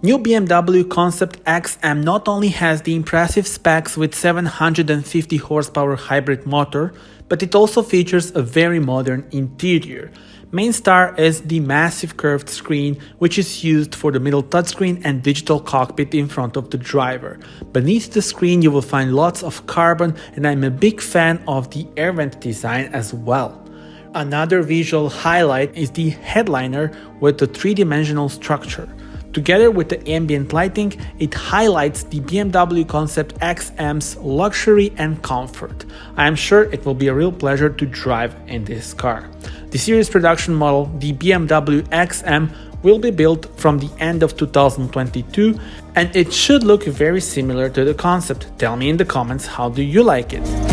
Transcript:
New BMW Concept XM not only has the impressive specs with 750 horsepower hybrid motor, but it also features a very modern interior. Main star is the massive curved screen, which is used for the middle touchscreen and digital cockpit in front of the driver. Beneath the screen you will find lots of carbon, and I'm a big fan of the air vent design as well. Another visual highlight is the headliner with a three-dimensional structure. Together with the ambient lighting, it highlights the BMW Concept XM's luxury and comfort. I am sure it will be a real pleasure to drive in this car. The series production model, the BMW XM, will be built from the end of 2022, and it should look very similar to the concept. Tell me in the comments, how do you like it?